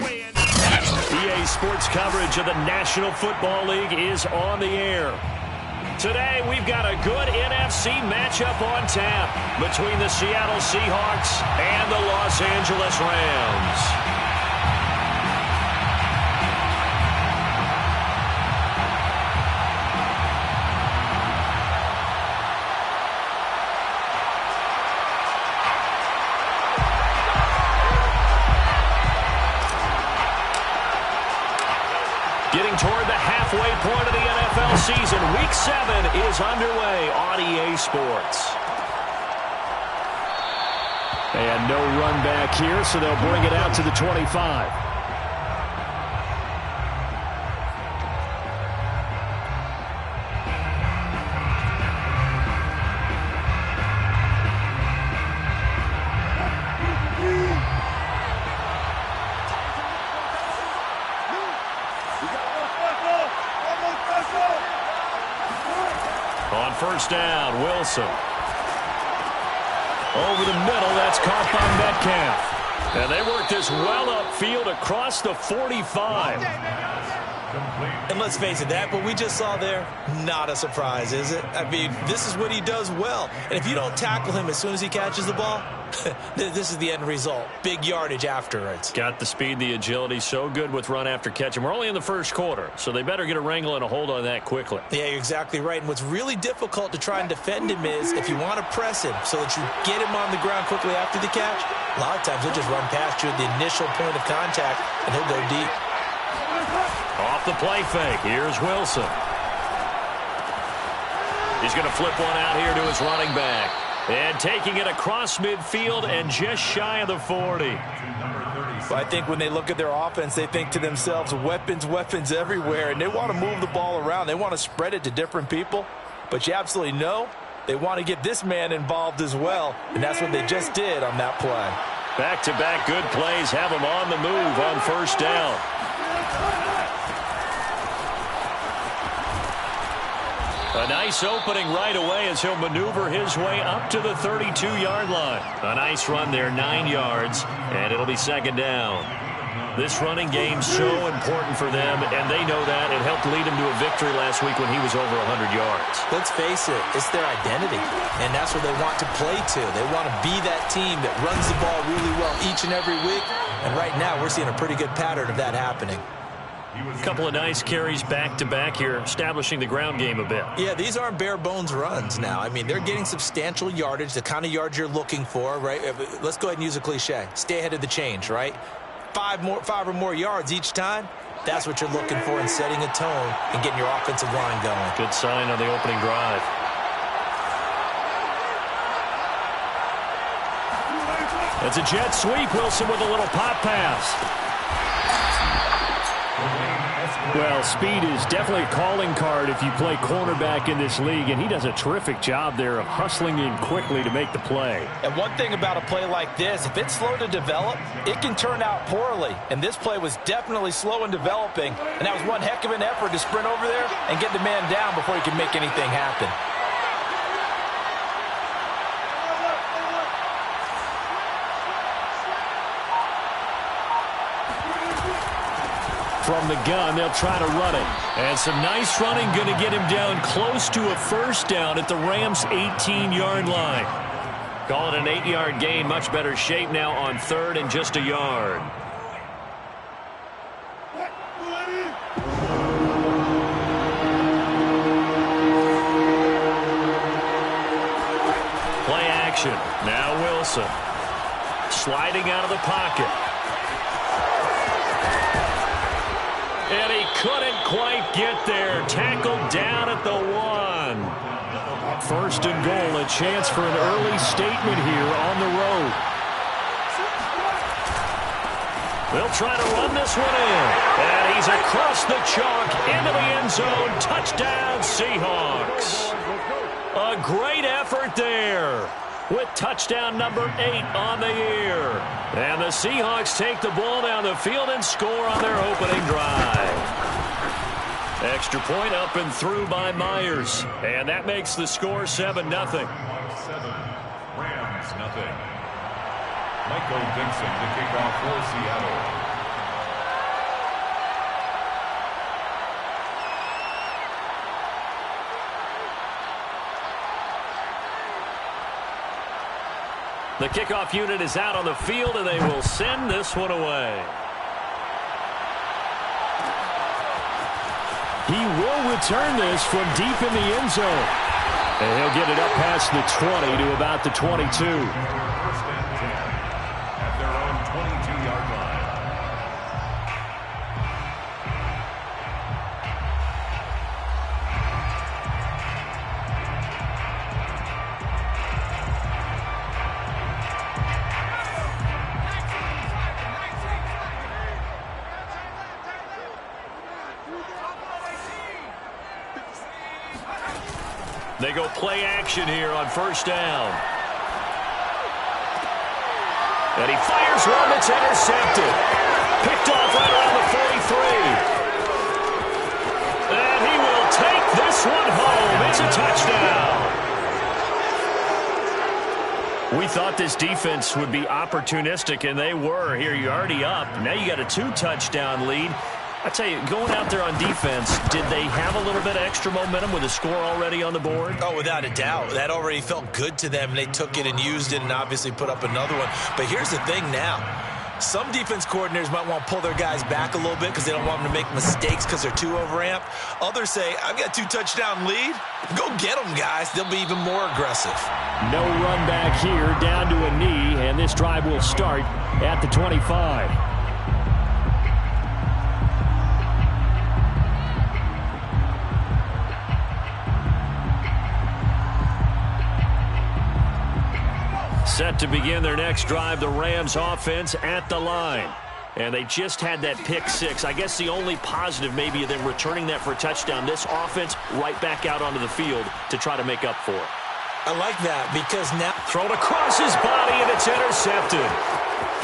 EA Sports coverage of the National Football League is on the air. Today, we've got a good NFC matchup on tap between the Seattle Seahawks and the Los Angeles Rams. Getting toward the halfway point of the NFL season, Week 7 is underway on EA Sports. And no run back here, so they'll bring it out to the 25. On first down, Wilson. Over the middle, that's caught by Metcalf. And they work this well upfield across the 45. And let's face it, that what we just saw there, not a surprise, is it? I mean, this is what he does well. And if you don't tackle him as soon as he catches the ball, this is the end result. Big yardage afterwards. Got the speed, the agility, so good with run after catch. And we're only in the first quarter, so they better get a wrangle and a hold on that quickly. Yeah, you're exactly right. And what's really difficult to try and defend him is if you want to press him so that you get him on the ground quickly after the catch, a lot of times he'll just run past you at the initial point of contact, and he'll go deep. Off the play fake, here's Wilson. He's going to flip one out here to his running back. And taking it across midfield and just shy of the 40. Well, I think when they look at their offense, they think to themselves, weapons, weapons everywhere. And they want to move the ball around. They want to spread it to different people. But you absolutely know they want to get this man involved as well. And that's what they just did on that play. Back-to-back good plays have him on the move on first down. A nice opening right away as he'll maneuver his way up to the 32-yard line. A nice run there, 9 yards, and it'll be second down. This running game's so important for them, and they know that. It helped lead him to a victory last week when he was over 100 yards. Let's face it, it's their identity, and that's what they want to play to. They want to be that team that runs the ball really well each and every week, and right now we're seeing a pretty good pattern of that happening. A couple of nice carries back-to-back here, establishing the ground game a bit. Yeah, these aren't bare-bones runs now. I mean, they're getting substantial yardage, the kind of yards you're looking for, right? Let's go ahead and use a cliche. Stay ahead of the change, right? 5 or more yards each time, that's what you're looking for in setting a tone and getting your offensive line going. Good sign on the opening drive. It's a jet sweep. Wilson with a little pop pass. Well, speed is definitely a calling card if you play cornerback in this league, and he does a terrific job there of hustling in quickly to make the play. And one thing about a play like this, if it's slow to develop, it can turn out poorly. And this play was definitely slow in developing, and that was one heck of an effort to sprint over there and get the man down before he can make anything happen. From the gun, they'll try to run it. And some nice running going to get him down close to a first down at the Rams' 18-yard line. Call it an 8-yard gain. Much better shape now on third and just a yard. Play action. Now Wilson. Sliding out of the pocket. And he couldn't quite get there. Tackled down at the 1. First and goal, a chance for an early statement here on the road. They'll try to run this one in. And he's across the chalk into the end zone. Touchdown, Seahawks. A great effort there, with touchdown number 8 on the year. And the Seahawks take the ball down the field and score on their opening drive. Extra point up and through by Myers. And that makes the score 7-0. Rams, nothing. Michael Dixon to kick off for Seattle. The kickoff unit is out on the field, and they will send this one away. He will return this from deep in the end zone. And he'll get it up past the 20 to about the 22. They go play action here on first down. And he fires one that's intercepted. Picked off right around the 43. And he will take this one home. It's a touchdown. We thought this defense would be opportunistic, and they were. Here, you're already up. Now you got a 2-touchdown lead. I tell you, going out there on defense, did they have a little bit of extra momentum with a score already on the board? Oh, without a doubt. That already felt good to them. They took it and used it and obviously put up another one. But here's the thing now. Some defense coordinators might want to pull their guys back a little bit because they don't want them to make mistakes because they're too overamped. Others say, I've got a 2-touchdown lead. Go get them, guys. They'll be even more aggressive. No run back here, down to a knee, and this drive will start at the 25. Set to begin their next drive, the Rams offense at the line. And they just had that pick six. I guess the only positive maybe of them returning that for a touchdown. This offense right back out onto the field to try to make up for it. I like that because now... Thrown across his body, and it's intercepted.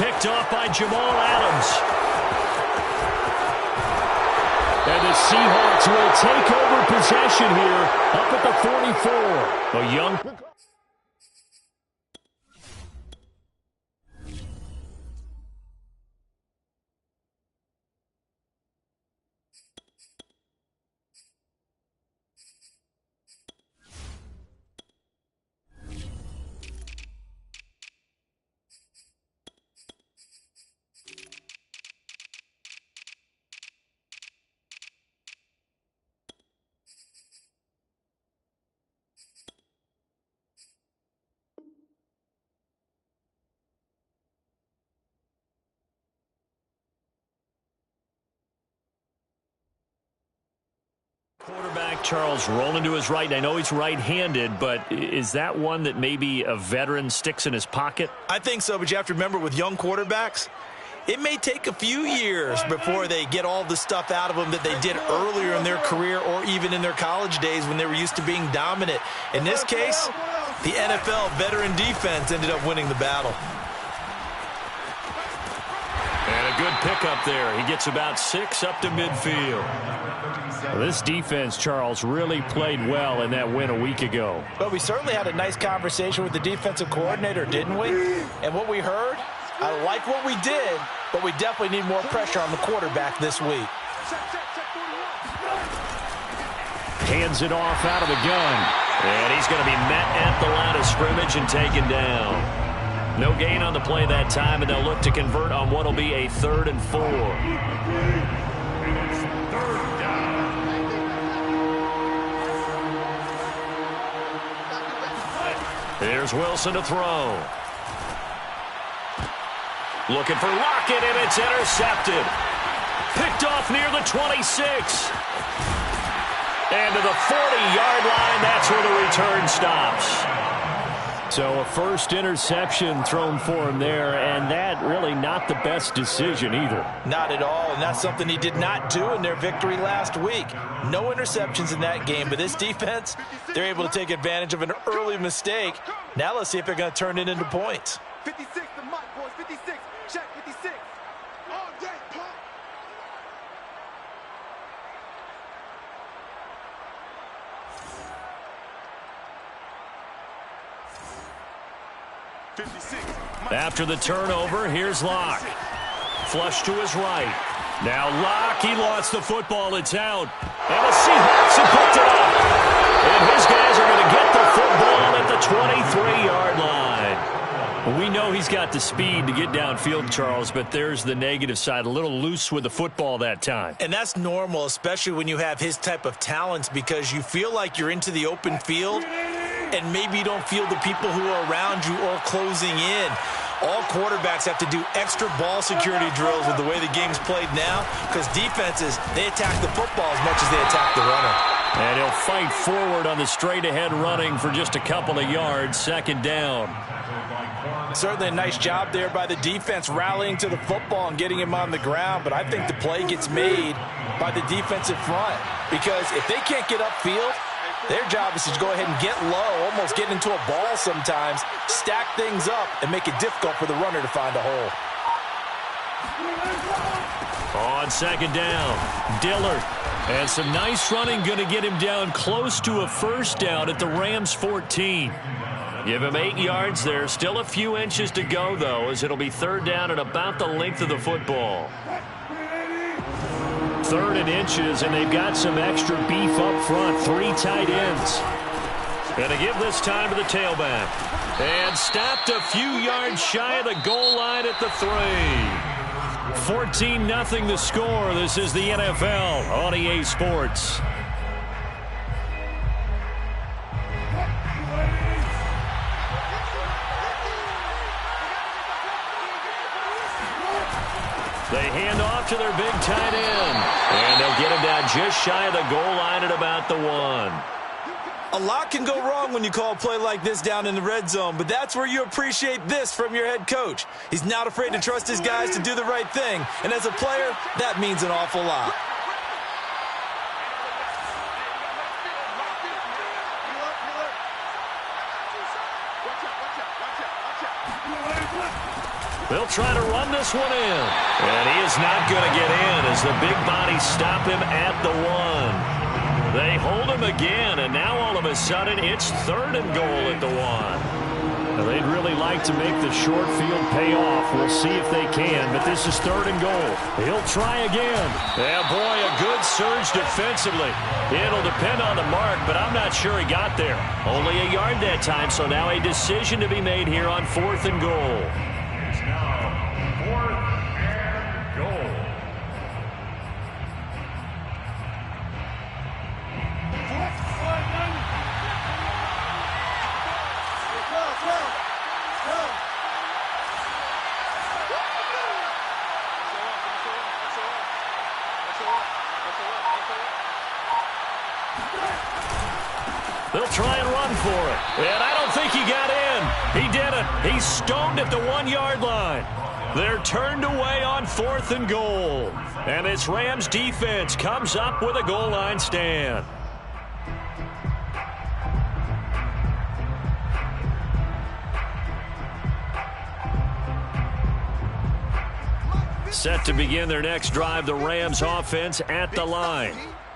Picked off by Jamal Adams. And the Seahawks will take over possession here up at the 44. A young... Quarterback Charles rolling to his right. I know he's right-handed, but is that one that maybe a veteran sticks in his pocket? I think so, but you have to remember with young quarterbacks, it may take a few years before they get all the stuff out of them that they did earlier in their career or even in their college days when they were used to being dominant. In this case, the NFL veteran defense ended up winning the battle. And a good pickup there. He gets about 6 up to midfield. Well, this defense, Charles, really played well in that win a week ago. But we certainly had a nice conversation with the defensive coordinator, didn't we? And what we heard, I like what we did, but we definitely need more pressure on the quarterback this week. Hands it off out of the gun. And he's going to be met at the line of scrimmage and taken down. No gain on the play that time, and they'll look to convert on what will be a 3rd and 4. Here's Wilson to throw. Looking for Lockett, and it's intercepted. Picked off near the 26. And to the 40-yard line, that's where the return stops. So a first interception thrown for him there, and that really not the best decision either. Not at all, and that's something he did not do in their victory last week. No interceptions in that game, but this defense, they're able to take advantage of an early mistake. Now let's see if they're going to turn it into points. 56, the mic, boys, 56. Check 56. All day, pump. After the turnover, here's Locke. Flush to his right. Now Locke, he lost the football. It's out. And the Seahawks have picked it up. And his guys are going to get the football at the 23-yard line. Well, we know he's got the speed to get downfield, Charles, but there's the negative side. A little loose with the football that time. And that's normal, especially when you have his type of talents, because you feel like you're into the open field and maybe you don't feel the people who are around you or closing in. All quarterbacks have to do extra ball security drills with the way the game's played now, because defenses, they attack the football as much as they attack the runner. And he'll fight forward on the straight-ahead running for just a couple of yards, second down. Certainly a nice job there by the defense rallying to the football and getting him on the ground, but I think the play gets made by the defensive front, because if they can't get upfield, their job is to go ahead and get low, almost get into a ball sometimes, stack things up, and make it difficult for the runner to find a hole. On second down, Dillard. And some nice running going to get him down close to a first down at the Rams' 14. Give him 8 yards there. Still a few inches to go, though, as it'll be third down at about the length of the football. Third and inches, and they've got some extra beef up front. 3 tight ends. Going to give this time to the tailback. And stopped a few yards shy of the goal line at the 3. 14-0 the score. This is the NFL on EA Sports. They hand off to their big tight end. And they'll get him down just shy of the goal line at about the 1. A lot can go wrong when you call a play like this down in the red zone, but that's where you appreciate this from your head coach. He's not afraid to trust his guys to do the right thing, and as a player, that means an awful lot. They'll try to run this one in. And he is not going to get in as the big bodies stop him at the 1. They hold him again, and now all of a sudden it's third and goal at the 1. Now, they'd really like to make the short field pay off. We'll see if they can, but this is third and goal. He'll try again. Yeah, boy, a good surge defensively. It'll depend on the mark, but I'm not sure he got there. Only a yard that time, so now a decision to be made here on fourth and goal. They'll try and run for it. And I don't think he got in. He didn't. He's stoned at the 1-yard line. They're turned away on fourth and goal. And this Rams defense comes up with a goal line stand. Set to begin their next drive, the Rams offense at the line.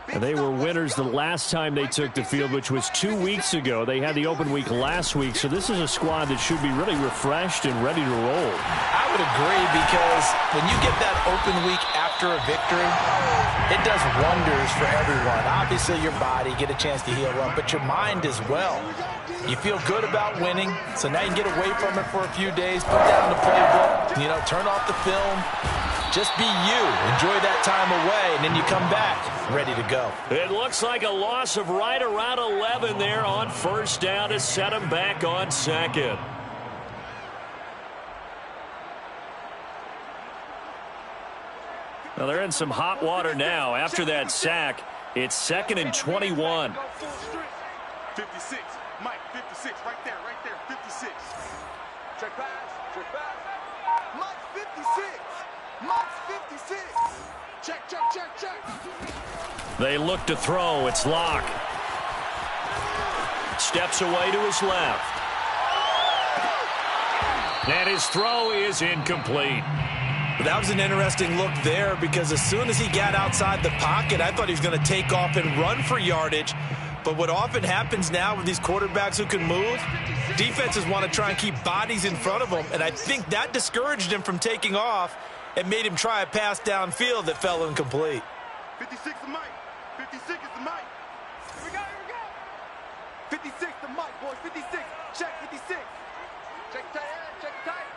And they were winners the last time they took the field, which was 2 weeks ago. They had the open week last week, so this is a squad that should be really refreshed and ready to roll. I would agree, because when you get that open week after a victory, it does wonders for everyone. Obviously, your body, get a chance to heal up, but your mind as well. You feel good about winning, so now you can get away from it for a few days, put down the playbook, turn off the film. Just be you. Enjoy that time away, and then you come back ready to go. It looks like a loss of right around 11 there on first down to set them back on second. Well, they're in some hot water now. After that sack, it's 2nd and 21. 56. Mike, 56. Right there, 56. Check pass. Mike, 56. Mike's 56. Check. They look to throw. It's Locke. Steps away to his left. And his throw is incomplete. That was an interesting look there, because as soon as he got outside the pocket, I thought he was going to take off and run for yardage. But what often happens now with these quarterbacks who can move, defenses want to try and keep bodies in front of them, and I think that discouraged him from taking off and made him try a pass downfield that fell incomplete. 56 to Mike. 56 is the Mike. Here we go. 56 to Mike, boys. 56. Check 56. Check tight end, check tight.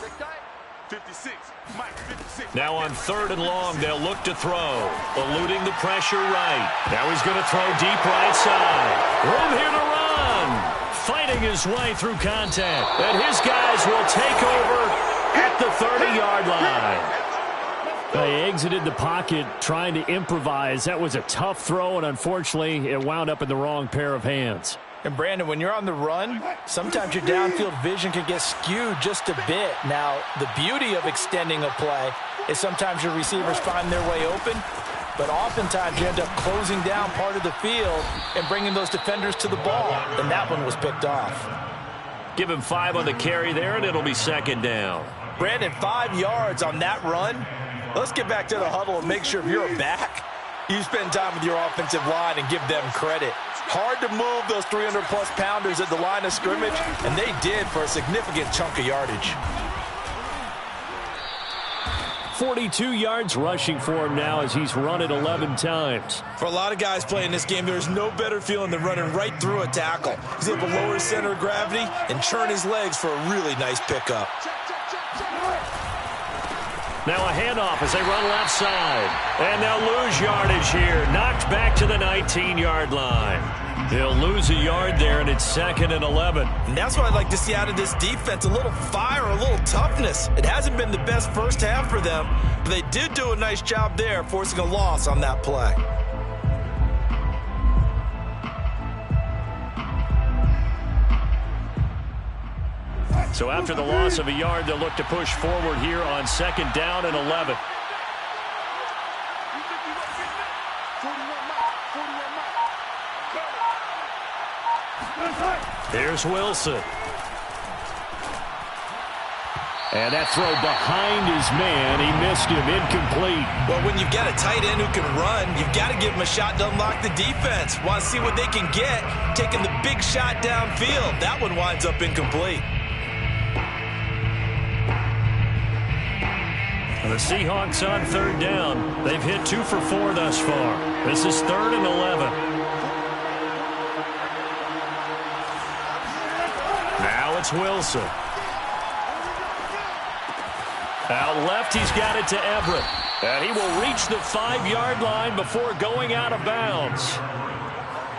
Check tight. 56. Mike, 56. Now on 3rd and long, they'll look to throw. Eluding the pressure right. Now he's going to throw deep right side. Room here to run. Fighting his way through contact. And his guys will take over at the 30-yard line. They exited the pocket trying to improvise. That was a tough throw, and unfortunately, it wound up in the wrong pair of hands. And, Brandon, when you're on the run, sometimes your downfield vision can get skewed just a bit. Now, the beauty of extending a play is sometimes your receivers find their way open, but oftentimes you end up closing down part of the field and bringing those defenders to the ball, and that one was picked off. Give him 5 on the carry there, and it'll be 2nd down. Brandon, 5 yards on that run. Let's get back to the huddle and make sure if you're a back, you spend time with your offensive line and give them credit. Hard to move those 300-plus pounders at the line of scrimmage, and they did for a significant chunk of yardage. 42 yards rushing for him now as he's run it 11 times. For a lot of guys playing this game, there's no better feeling than running right through a tackle. He's able to lower his center of gravity and churn his legs for a really nice pickup. Now a handoff as they run left side. And they'll lose yardage here. Knocked back to the 19-yard line. They'll lose a yard there, and it's 2nd and 11. And that's what I'd like to see out of this defense, a little fire, a little toughness. It hasn't been the best first half for them, but they did do a nice job there, forcing a loss on that play. So after the loss of a yard, they'll look to push forward here on 2nd down and 11. Here's Wilson. And that throw behind his man. He missed him. Incomplete. Well, when you've got a tight end who can run, you've got to give him a shot to unlock the defense. Want to see what they can get, taking the big shot downfield. That one winds up incomplete. The Seahawks on 3rd down. They've hit 2 for 4 thus far. This is 3rd and 11. Now it's Wilson. Out left, he's got it to Everett. And he will reach the 5-yard line before going out of bounds.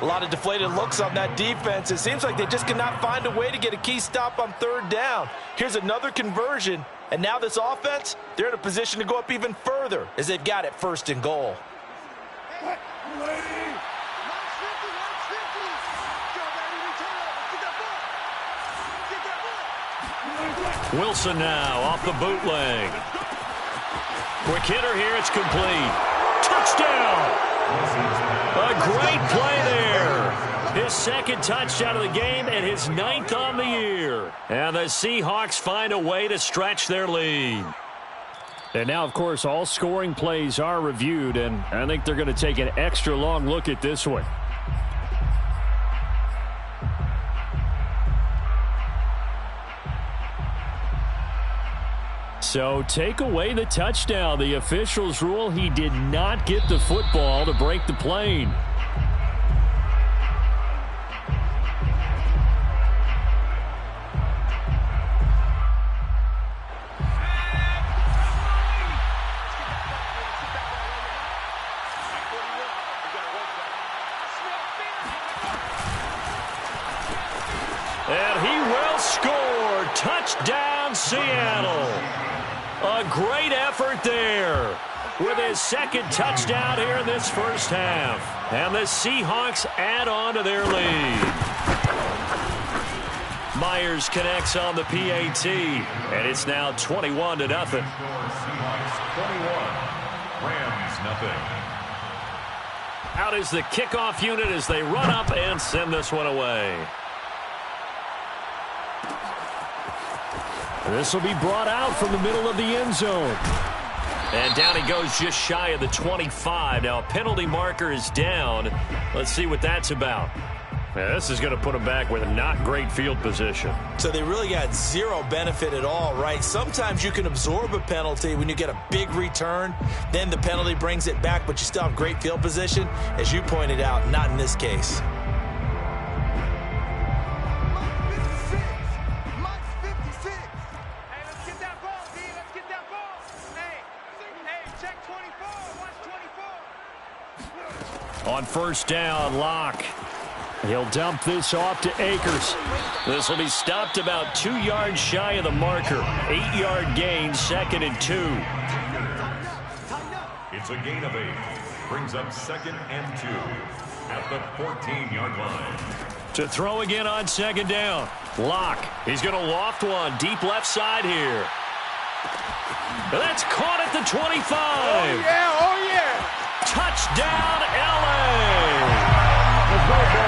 A lot of deflated looks on that defense. It seems like they just cannot find a way to get a key stop on 3rd down. Here's another conversion. And now this offense, they're in a position to go up even further as they've got it 1st and goal. Wilson now off the bootleg. Quick hitter here. It's complete. Touchdown. A great play there. His 2nd touchdown of the game and his 9th on the year. And the Seahawks find a way to stretch their lead. And now, of course, all scoring plays are reviewed, and I think they're going to take an extra long look at this one. So take away the touchdown. The officials rule he did not get the football to break the plane. And he will score. Touchdown, Seattle. A great effort there with his 2nd touchdown here in this first half. And the Seahawks add on to their lead. Myers connects on the PAT, and it's now 21-0. 21. Rams, nothing. Out is the kickoff unit as they run up and send this one away. This will be brought out from the middle of the end zone. And down he goes just shy of the 25. Now a penalty marker is down. Let's see what that's about. Yeah, this is going to put him back with not great field position. So they really got zero benefit at all, right? Sometimes you can absorb a penalty when you get a big return. Then the penalty brings it back, but you still have great field position. As you pointed out, not in this case. On first down, Locke. He'll dump this off to Akers. This will be stopped about 2 yards shy of the marker. 8-yard gain, 2nd and 2. It's a gain of 8. Brings up 2nd and 2 at the 14-yard line. To throw again on 2nd down. Locke. He's going to loft one deep left side here. That's caught at the 25. Oh, yeah, oh, yeah. Touchdown, L.A.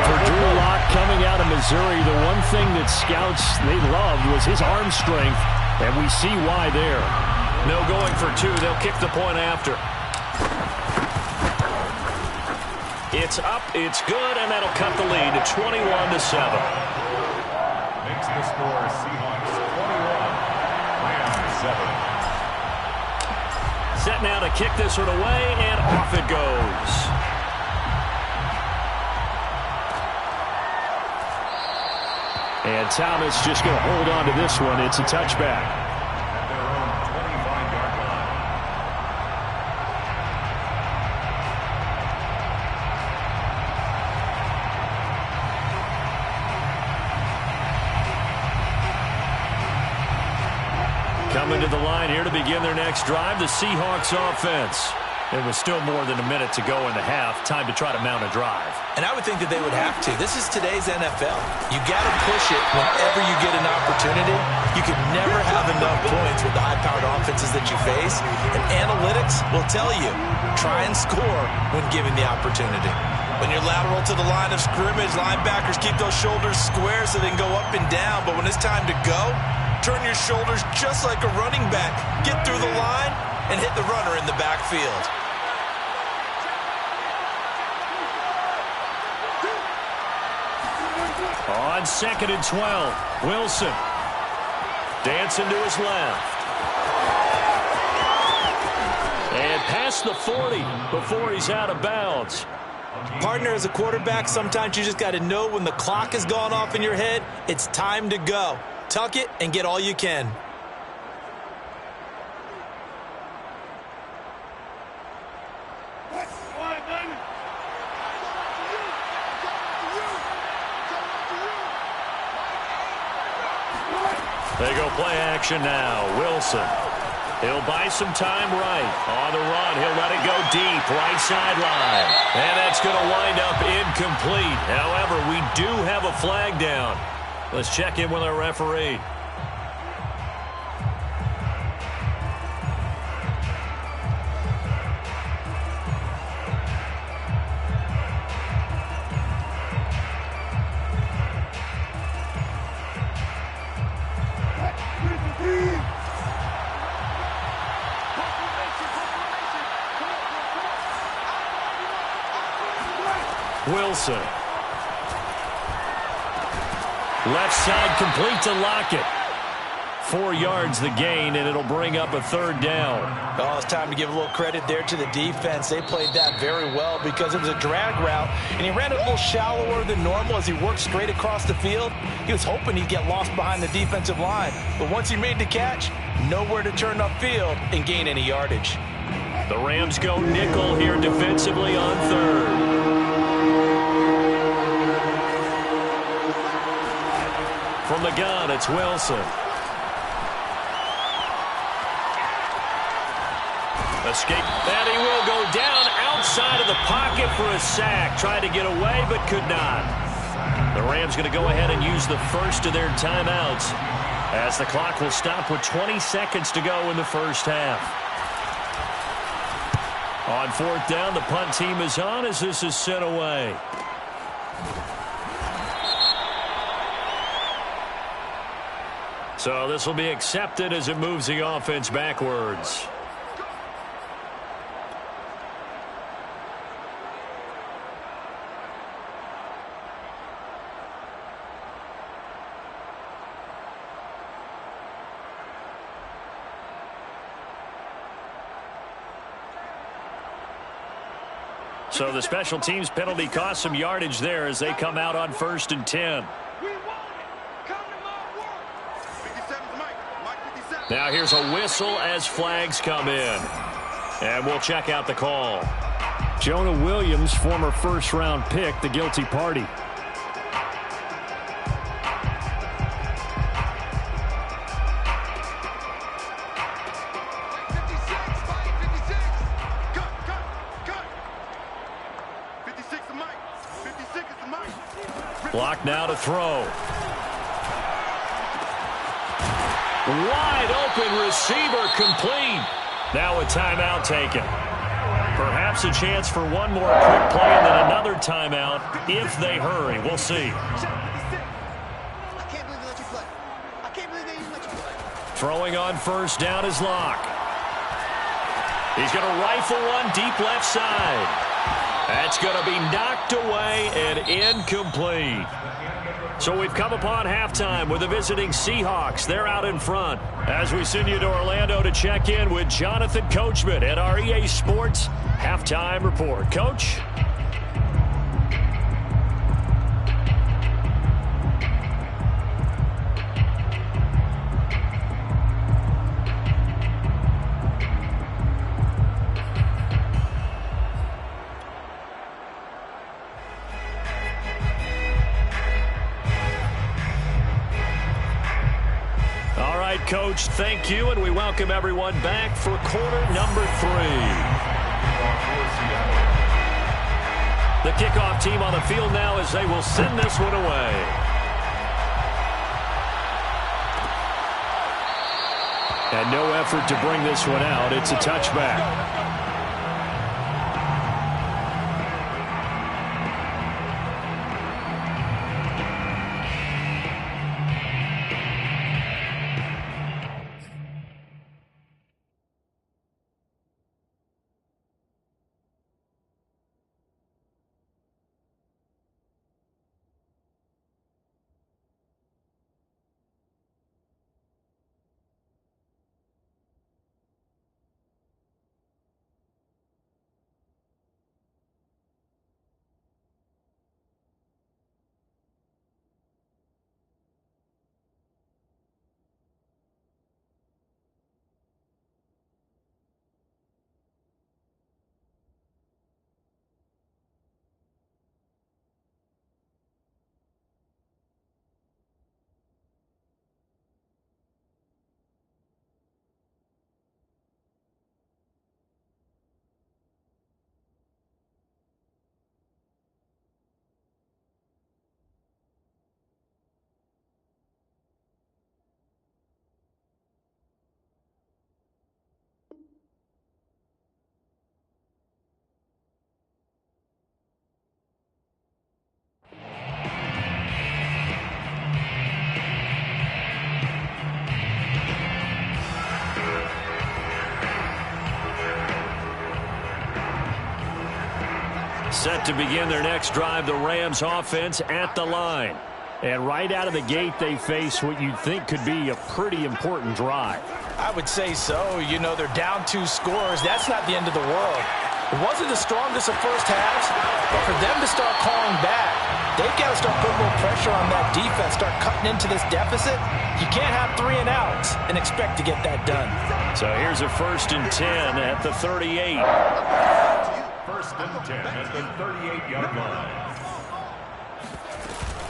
For Drew Lock coming out of Missouri, the one thing that scouts they loved was his arm strength, and we see why there. No going for 2. They'll kick the point after. It's up, it's good, and that'll cut the lead to 21-7. Makes the score Seahawks 21, Rams 7. Set now to kick this one away, and off it goes. And Thomas just going to hold on to this one. It's a touchback. At their own 25-yard line. Coming to the line here to begin their next drive, the Seahawks offense. It was still more than a minute to go in the half. Time to try to mount a drive. And I would think that they would have to. This is today's NFL. You got to push it whenever you get an opportunity. You can never have enough points with the high-powered offenses that you face. And analytics will tell you, try and score when given the opportunity. When you're lateral to the line of scrimmage, linebackers keep those shoulders square so they can go up and down. But when it's time to go, turn your shoulders just like a running back. Get through the line and hit the runner in the backfield. On 2nd and 12, Wilson dancing to his left. And past the 40 before he's out of bounds. Partner, as a quarterback, sometimes you just got to know when the clock has gone off in your head, it's time to go. Tuck it and get all you can. They go play action now. Wilson. He'll buy some time right. On the run, he'll let it go deep. Right sideline. And that's going to wind up incomplete. However, we do have a flag down. Let's check in with our referee. Wilson. Left side complete to Lockett. 4 yards the gain, and it'll bring up a 3rd down. Oh, it's time to give a little credit there to the defense. They played that very well because it was a drag route, and he ran it a little shallower than normal as he worked straight across the field. He was hoping he'd get lost behind the defensive line, but once he made the catch, nowhere to turn upfield and gain any yardage. The Rams go nickel here defensively on 3rd. From the gun, it's Wilson. Escape, and he will go down outside of the pocket for a sack. Tried to get away, but could not. The Rams going to go ahead and use the first of their timeouts as the clock will stop with 20 seconds to go in the first half. On 4th down, the punt team is on as this is sent away. So this will be accepted as it moves the offense backwards. So the special teams penalty cost some yardage there as they come out on 1st and 10. Mike 57. Now here's a whistle as flags come in. And we'll check out the call. Jonah Williams, former first-round pick, the guilty party. Block now to throw. Wide open receiver complete. Now a timeout taken. Perhaps a chance for one more quick play and then another timeout if they hurry. We'll see. Throwing on first down is Locke. He's going to rifle one deep left side. That's going to be knocked away and incomplete. So we've come upon halftime with the visiting Seahawks. They're out in front. As we send you to Orlando to check in with Jonathan Coachman at our EA Sports Halftime Report. Coach? Coach, thank you, and we welcome everyone back for quarter number 3. The kickoff team on the field now as they will send this one away. And no effort to bring this one out. It's a touchback. Set to begin their next drive, the Rams offense at the line. And right out of the gate, they face what you'd think could be a pretty important drive. I would say so. You know, they're down 2 scores. That's not the end of the world. It wasn't the strongest of first halves, but for them to start calling back, they've got to start putting a little pressure on that defense, start cutting into this deficit. You can't have 3 and outs and expect to get that done. So here's a 1st and 10 at the 38. 1st and 10 at the 38-yard line.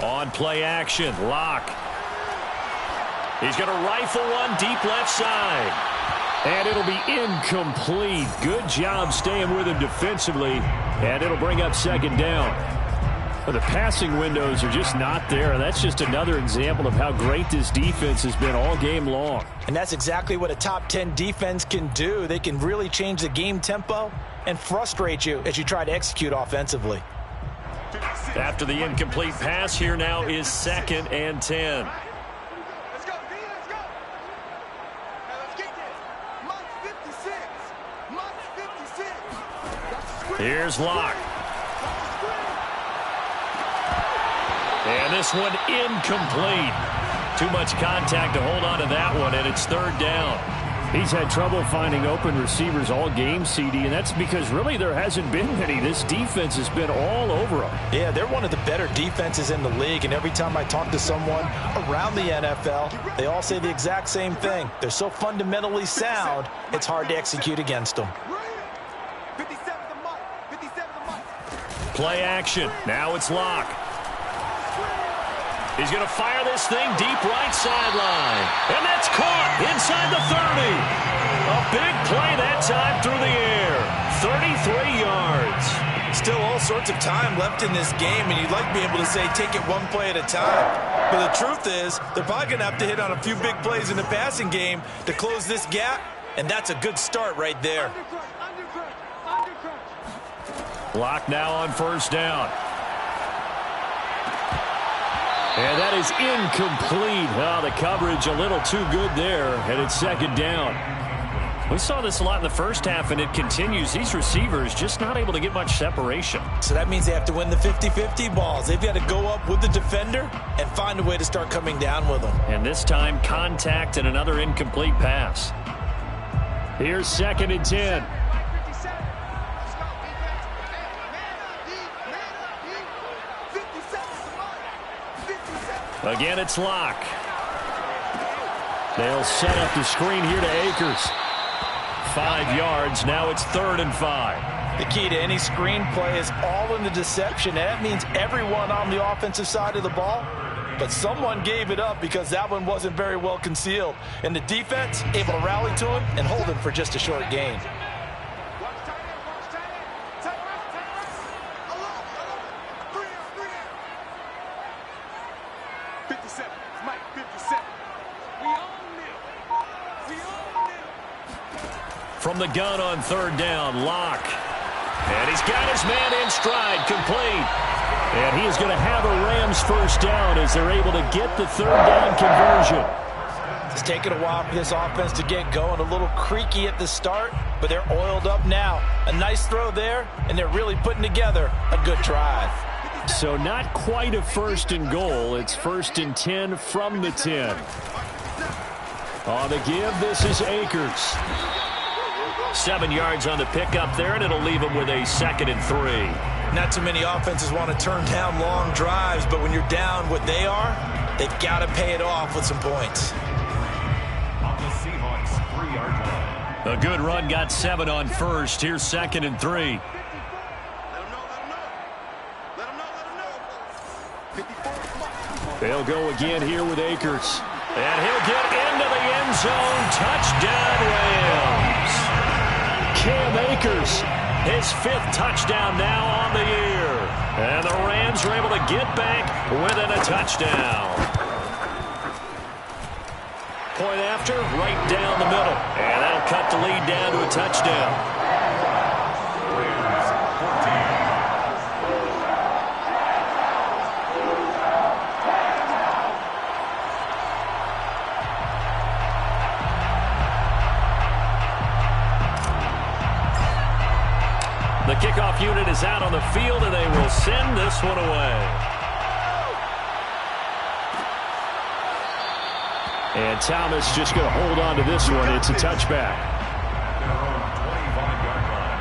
On play action, Locke. He's going to rifle one deep left side. And it'll be incomplete. Good job staying with him defensively. And it'll bring up 2nd down. But the passing windows are just not there. And that's just another example of how great this defense has been all game long. And that's exactly what a top 10 defense can do. They can really change the game tempo and frustrate you as you try to execute offensively. After the incomplete pass, here now is 2nd and 10. Let's go, D, let's go. Now let's get this. Month 56. Here's Locke. And this one incomplete. Too much contact to hold on to that one, and it's 3rd down. He's had trouble finding open receivers all game, CD, and that's because really there hasn't been many. This defense has been all over them. Yeah, they're one of the better defenses in the league, and every time I talk to someone around the NFL, they all say the exact same thing. They're so fundamentally sound, it's hard to execute against them. 57 the mic. 57 the mic. Play action. Now it's Locke. He's going to fire this thing deep right sideline. And that's caught inside the 30. A big play that time through the air. 33 yards. Still all sorts of time left in this game, and you'd like to be able to say take it one play at a time. But the truth is, they're probably going to have to hit on a few big plays in the passing game to close this gap, and that's a good start right there. Locke now on first down. And that is incomplete. Oh, the coverage a little too good there, and it's second down. We saw this a lot in the first half, and it continues. These receivers just not able to get much separation. So that means they have to win the 50-50 balls. They've got to go up with the defender and find a way to start coming down with them. And this time, contact and another incomplete pass. Here's 2nd and 10. Again, it's Locke. They'll set up the screen here to Akers. 5 yards. Now it's 3rd and 5. The key to any screen play is all in the deception. That means everyone on the offensive side of the ball, but someone gave it up because that one wasn't very well concealed. And the defense able to rally to him and hold him for just a short gain. From the gun on 3rd down, Locke. And he's got his man in stride, complete. And he is going to have a Rams first down as they're able to get the 3rd down conversion. It's taken a while for this offense to get going. A little creaky at the start, but they're oiled up now. A nice throw there, and they're really putting together a good drive. So not quite a 1st and goal. It's 1st and 10 from the 10. On the give, this is Akers. 7 yards on the pickup there, and it'll leave them with a 2nd and 3. Not too many offenses want to turn down long drives, but when you're down what they are, they've got to pay it off with some points. On the Seahawks 3-yard line. A good run got 7 on first. Here's 2nd and 3. They'll go again here with Akers. And he'll get into the end zone. Touchdown, Rams. Cam Akers, his 5th touchdown now on the year. And the Rams are able to get back within a touchdown. Point after, right down the middle. And that'll cut the lead down to a touchdown. The kickoff unit is out on the field, and they will send this one away. And Thomas just going to hold on to this one. It's a touchback. Their own 25-yard line.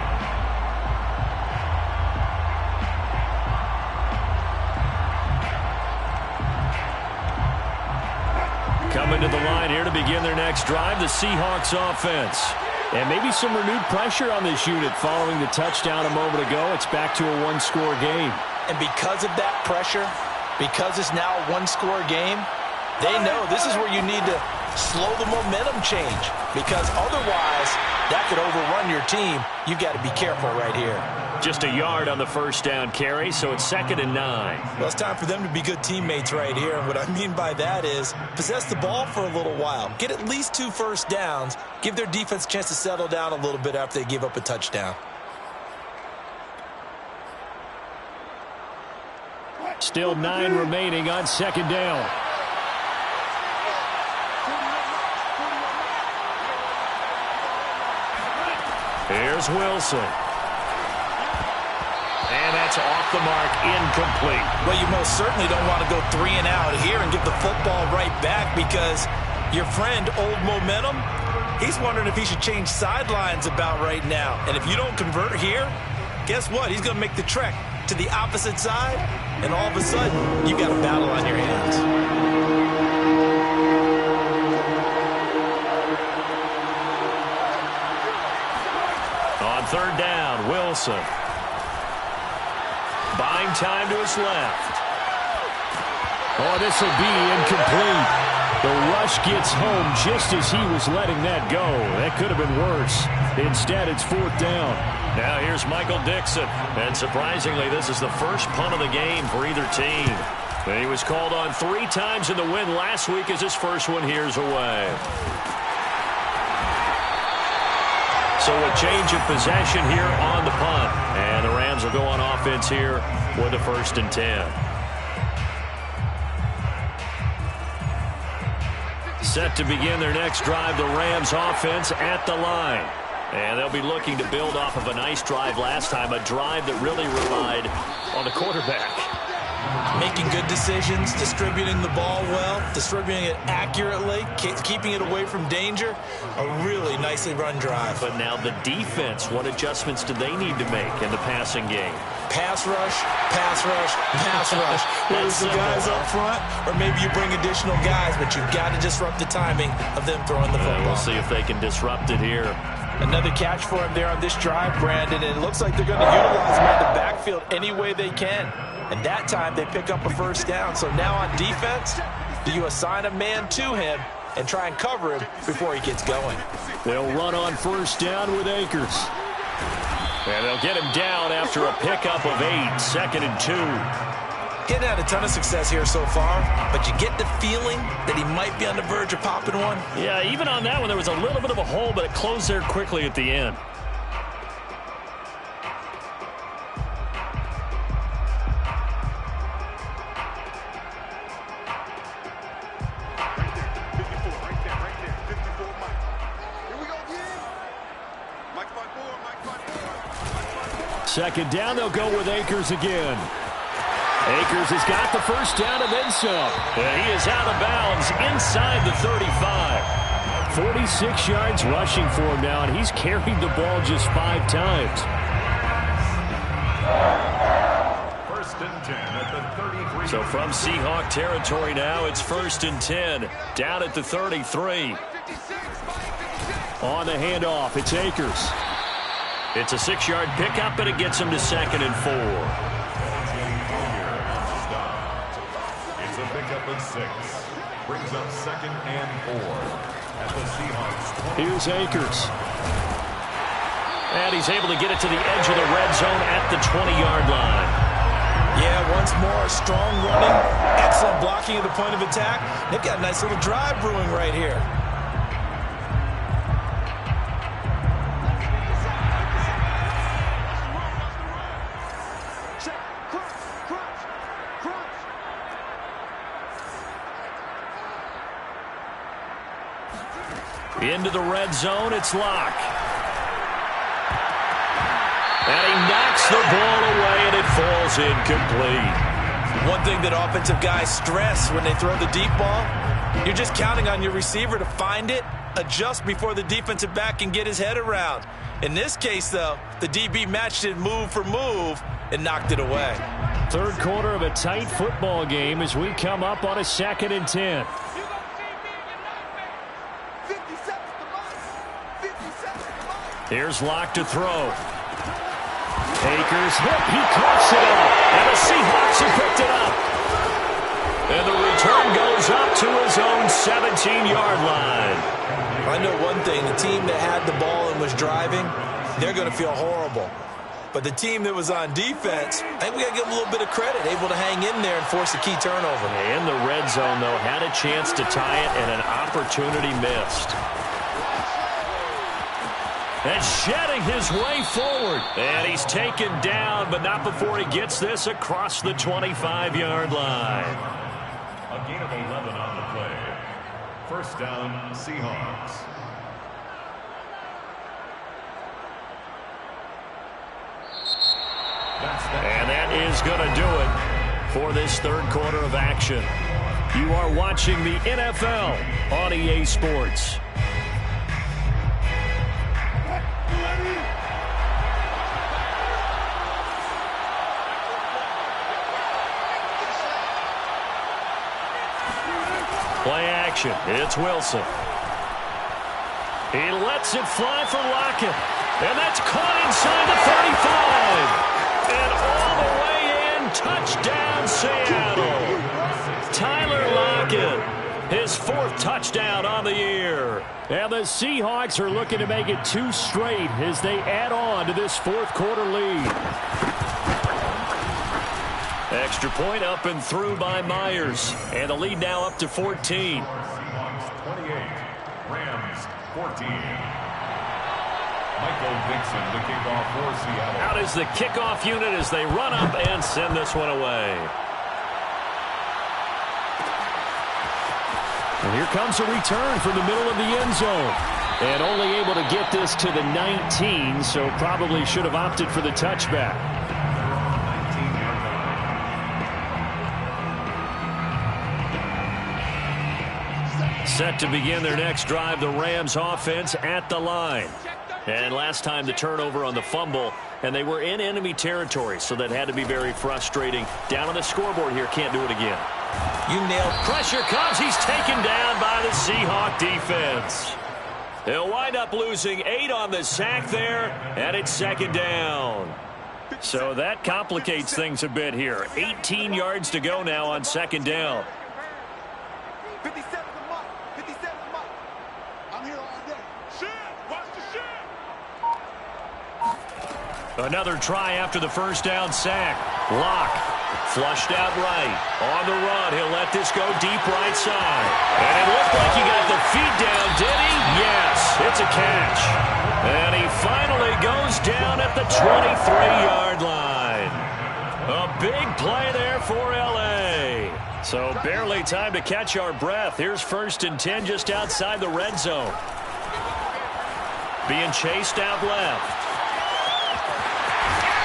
Coming to the line here to begin their next drive, the Seahawks offense. And maybe some renewed pressure on this unit following the touchdown a moment ago. It's back to a 1-score game. And because of that pressure, because it's now a 1-score game, they know this is where you need to slow the momentum change, because otherwise that could overrun your team. You've got to be careful right here. Just a yard on the first down carry, so it's 2nd and 9. Well, it's time for them to be good teammates right here. And what I mean by that is possess the ball for a little while. Get at least 2 first downs. Give their defense a chance to settle down a little bit after they give up a touchdown. Still 9 remaining on 2nd down. Here's Wilson. And that's off the mark, incomplete. Well, you most certainly don't want to go 3 and out here and give the football right back, because your friend, Old Momentum, he's wondering if he should change sidelines about right now. And if you don't convert here, guess what? He's going to make the trek to the opposite side, and all of a sudden, you got a battle on your hands. third down, Wilson. Buying time to his left. Oh, this will be incomplete. The rush gets home just as he was letting that go. That could have been worse. Instead, it's fourth down. Now here's Michael Dixon. And surprisingly, this is the first punt of the game for either team. And he was called on 3 times in the win last week as his first one here's away. So a change of possession here on the punt. And the Rams will go on offense here with a 1st and 10. Set to begin their next drive, the Rams offense at the line. And they'll be looking to build off of a nice drive last time, a drive that really relied on the quarterback. Making good decisions, distributing the ball well, distributing it accurately, keeping it away from danger. A really nicely run drive. But now the defense, what adjustments do they need to make in the passing game? Pass rush, pass rush, pass rush. Whether it's the guys up front or maybe you bring additional guys, but you've got to disrupt the timing of them throwing the football. We'll see if they can disrupt it here. Another catch for him there on this drive, Brandon, and it looks like they're going to utilize him in the backfield any way they can. And that time they pick up a 1st down. So now on defense, do you assign a man to him and try and cover him before he gets going? They'll run on 1st down with Akers. And they'll get him down after a pickup of 8, 2nd and 2. He hadn't had a ton of success here so far, but you get the feeling that he might be on the verge of popping one. Yeah, even on that one, there was a little bit of a hole, but it closed there quickly at the end. Second down, they'll go with Akers again. Akers has got the 1st down and then some. And he is out of bounds inside the 35. 46 yards rushing for him now, and he's carried the ball just 5 times. 1st and 10 at the 33. So from Seahawk territory now, it's 1st and 10. Down at the 33. On the handoff, it's Akers. It's a 6-yard pickup, and it gets him to 2nd and 4. It's a pickup of 6. Brings up 2nd and 4 at the Seahawks. Here's Akers. And he's able to get it to the edge of the red zone at the 20-yard line. Yeah, once more, strong running, excellent blocking at the point of attack. They've got a nice little drive brewing right here. Into the red zone, it's Locke. And he knocks the ball away, and it falls incomplete. One thing that offensive guys stress when they throw the deep ball, you're just counting on your receiver to find it, adjust before the defensive back can get his head around. In this case, though, the DB matched it move for move and knocked it away. 3rd quarter of a tight football game as we come up on a 2nd and 10. Here's Locke to throw. Akers hit. He coughs it up. And the Seahawks have picked it up. And the return goes up to his own 17-yard line. I know one thing. The team that had the ball and was driving, they're going to feel horrible. But the team that was on defense, I think we got to give them a little bit of credit, able to hang in there and force a key turnover. In the red zone, though, had a chance to tie it and an opportunity missed. And shedding his way forward. And he's taken down, but not before he gets this across the 25-yard line. A gain of 11 on the play. 1st down, Seahawks. And that is going to do it for this 3rd quarter of action. You are watching the NFL on EA Sports. Play action. It's Wilson. He lets it fly for Lockett. And that's caught inside the 35. And all the way in, touchdown Seattle. Tyler Lockett, his 4th touchdown on the year. And the Seahawks are looking to make it 2 straight as they add on to this 4th quarter lead. Extra point up and through by Myers. And the lead now up to 14. 28, Rams 14. Michael Dixon, the kickoff for Seattle. Out is the kickoff unit as they run up and send this one away. And here comes a return from the middle of the end zone. And only able to get this to the 19, so probably should have opted for the touchback. Set to begin their next drive, the Rams offense at the line. And last time the turnover on the fumble, and they were in enemy territory, so that had to be very frustrating. Down on the scoreboard here, can't do it again. You nailed. Pressure comes, he's taken down by the Seahawk defense. He'll wind up losing 8 on the sack there, and it's 2nd down. So that complicates things a bit here. 18 yards to go now on 2nd down. 57's a mark. 57's a mark. I'm here all day. Shit! Watch the shit! Another try after the 1st down sack. Lock. Flushed out right. On the run. He'll let this go deep right side. And it looked like he got the feet down, did he? Yes. It's a catch. And he finally goes down at the 23-yard line. A big play there for L.A. So barely time to catch our breath. Here's 1st and 10 just outside the red zone. Being chased out left.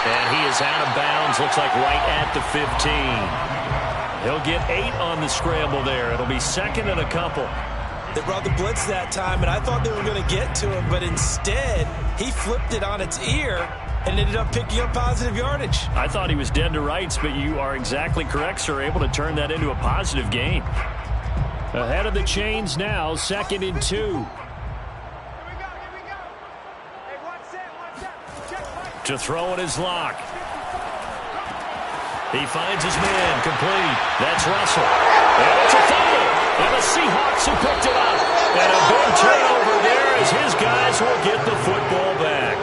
And he is out of bounds, looks like right at the 15. He'll get 8 on the scramble there. It'll be 2nd and a couple. They brought the blitz that time, and I thought they were going to get to him, but instead, he flipped it on its ear and ended up picking up positive yardage. I thought he was dead to rights, but you are exactly correct, sir, able to turn that into a positive gain. Ahead of the chains now, 2nd and 2. To throw it is Lock. He finds his man, complete. That's Russell. And it's a fumble. And the Seahawks have picked it up. And a big turnover there as his guys will get the football back.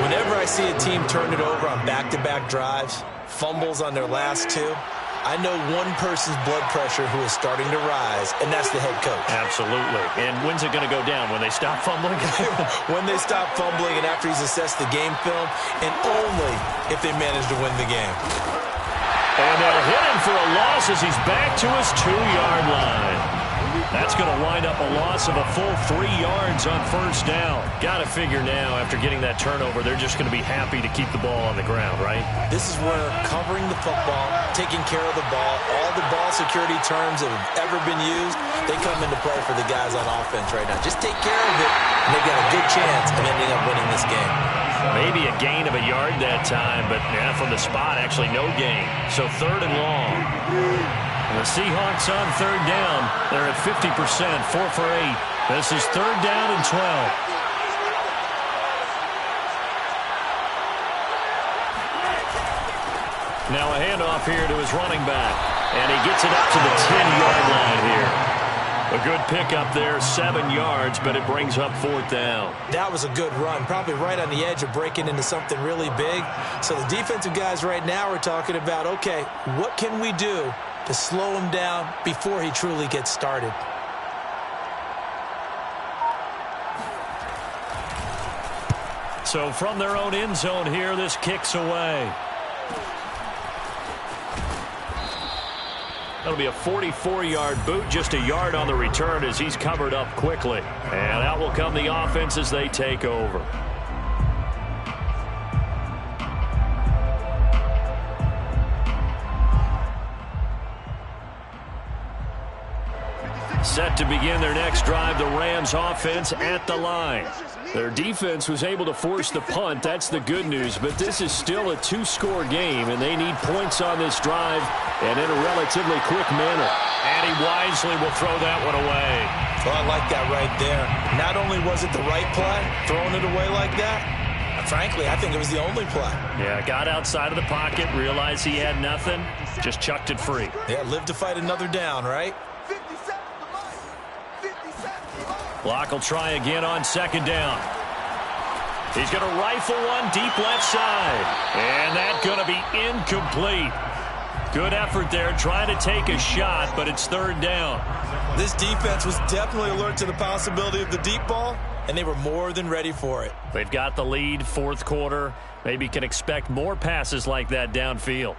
Whenever I see a team turn it over on back-to-back drives, fumbles on their last 2, I know one person's blood pressure who is starting to rise, and that's the head coach. Absolutely. And when's it going to go down? When they stop fumbling? When they stop fumbling and after he's assessed the game film, and only if they manage to win the game. And they'll hit him for a loss as he's back to his 2-yard line. That's going to wind up a loss of a full 3 yards on 1st down. Got to figure now, after getting that turnover, they're just going to be happy to keep the ball on the ground, right? This is where covering the football, taking care of the ball, all the ball security terms that have ever been used, they come into play for the guys on offense right now. Just take care of it, and they've got a good chance of ending up winning this game. Maybe a gain of a yard that time, but from the spot, actually no gain. So 3rd and long. And the Seahawks on 3rd down. They're at 50%, 4 for 8. This is 3rd down and 12. Now a handoff here to his running back. And he gets it up to the 10-yard line here. A good pickup there, 7 yards, but it brings up 4th down. That was a good run, probably right on the edge of breaking into something really big. So the defensive guys right now are talking about, okay, what can we do to slow him down before he truly gets started? So from their own end zone here, this kicks away. That'll be a 44-yard boot, just a yard on the return as he's covered up quickly. And out will come the offense as they take over. Set to begin their next drive, the Rams offense at the line. Their defense was able to force the punt. That's the good news. But this is still a 2-score game, and they need points on this drive and in a relatively quick manner. And he wisely will throw that one away. Well, I like that right there. Not only was it the right play, throwing it away like that, Frankly, I think it was the only play. Yeah, got outside of the pocket, realized he had nothing, just chucked it free. Yeah, live to fight another down, right? 50 seconds to life. 50 seconds to life. Block will try again on second down. He's going to rifle one deep left side. And that's going to be incomplete. Good effort there, trying to take a shot, but it's third down. This defense was definitely alert to the possibility of the deep ball, and they were more than ready for it. They've got the lead, fourth quarter. Maybe can expect more passes like that downfield.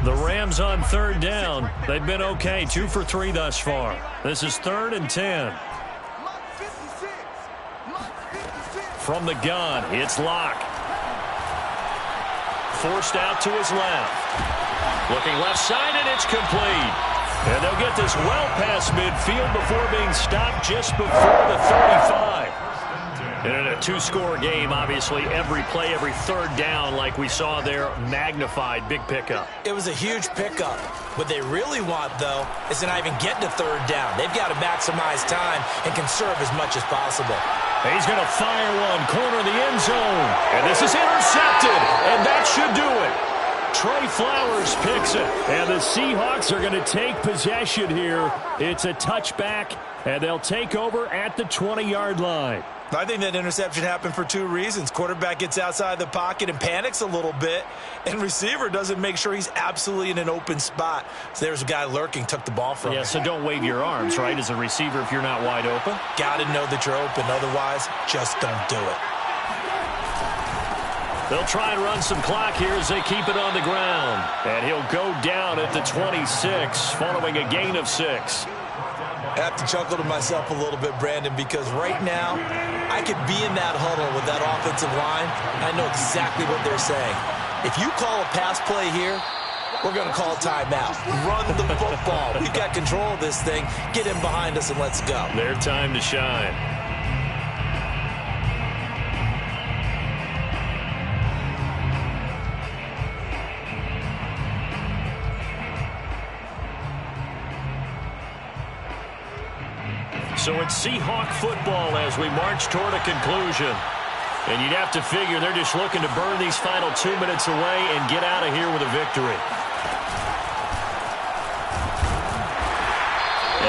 The Rams on third down. They've been okay, 2 for 3 thus far. This is 3rd and 10. From the gun, it's Locke. Forced out to his left. Looking left side, and it's complete. And they'll get this well past midfield before being stopped just before the 35. And in a 2-score game, obviously, every play, every third down, like we saw there, magnified, big pickup. It was a huge pickup. What they really want, though, is to not even get to third down. They've got to maximize time and conserve as much as possible. He's going to fire one, corner of the end zone. And this is intercepted, and that should do it. Trey Flowers picks it, and the Seahawks are going to take possession here. It's a touchback, and they'll take over at the 20-yard line. I think that interception happened for 2 reasons. Quarterback gets outside the pocket and panics a little bit, and receiver doesn't make sure he's absolutely in an open spot. So there's a guy lurking, took the ball from him. Yeah, so don't wave your arms, right, as a receiver if you're not wide open. Got to know that you're open. Otherwise, just don't do it. They'll try and run some clock here as they keep it on the ground. And he'll go down at the 26 following a gain of 6. I have to chuckle to myself a little bit, Brandon, because right now I could be in that huddle with that offensive line. I know exactly what they're saying. If you call a pass play here, we're going to call timeout. Run the football. We've got control of this thing. Get in behind us and let's go. Their time to shine. So it's Seahawk football as we march toward a conclusion. And you'd have to figure they're just looking to burn these final 2 minutes away and get out of here with a victory.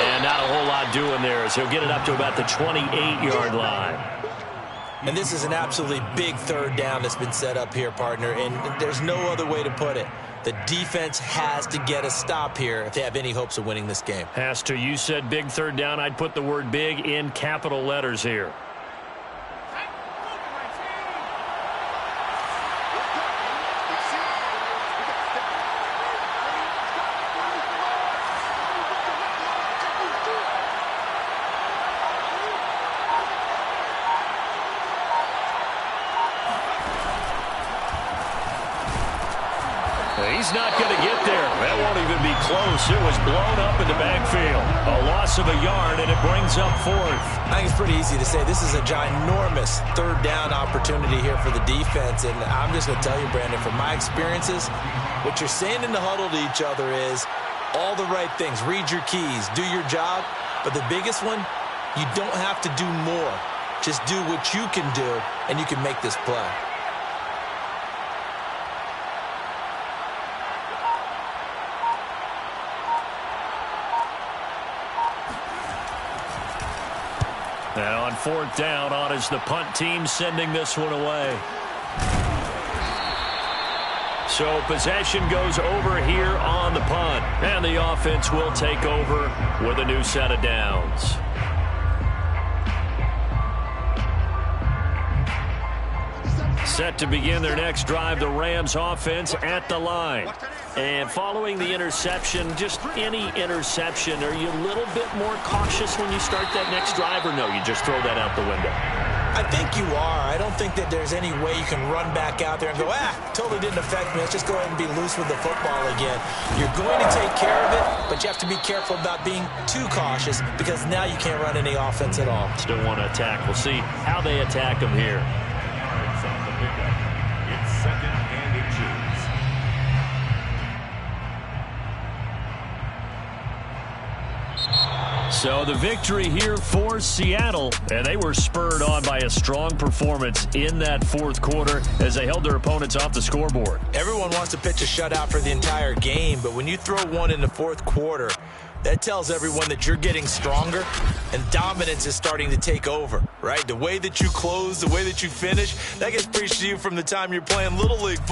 And not a whole lot doing there as he'll get it up to about the 28-yard line. And this is an absolutely big third down that's been set up here, partner, and there's no other way to put it. The defense has to get a stop here if they have any hopes of winning this game. Has to. You said big third down. I'd put the word big in capital letters here. He's not going to get there. That won't even be close. It was blown up in the backfield. A loss of a yard, and it brings up 4th. I think it's pretty easy to say this is a ginormous third down opportunity here for the defense. And I'm just going to tell you, Brandon, from my experiences, what you're saying in the huddle to each other is all the right things. Read your keys. Do your job. But the biggest one, you don't have to do more. Just do what you can do, and you can make this play. And on 4th down, on is the punt team sending this one away. So possession goes over here on the punt. And the offense will take over with a new set of downs. Set to begin their next drive, the Rams offense at the line. And following the interception, just any interception, are you a little bit more cautious when you start that next drive, or no, you just throw that out the window? I think you are. I don't think that there's any way you can run back out there and go, totally didn't affect me. Let's just go ahead and be loose with the football again. You're going to take care of it, but you have to be careful about being too cautious because now you can't run any offense at all. Still want to attack. We'll see how they attack them here. It's 2nd and inches. So the victory here for Seattle, and they were spurred on by a strong performance in that fourth quarter as they held their opponents off the scoreboard. Everyone wants to pitch a shutout for the entire game, but when you throw one in the fourth quarter, that tells everyone that you're getting stronger and dominance is starting to take over, right? The way that you close, the way that you finish, that gets preached to you from the time you're playing Little League football.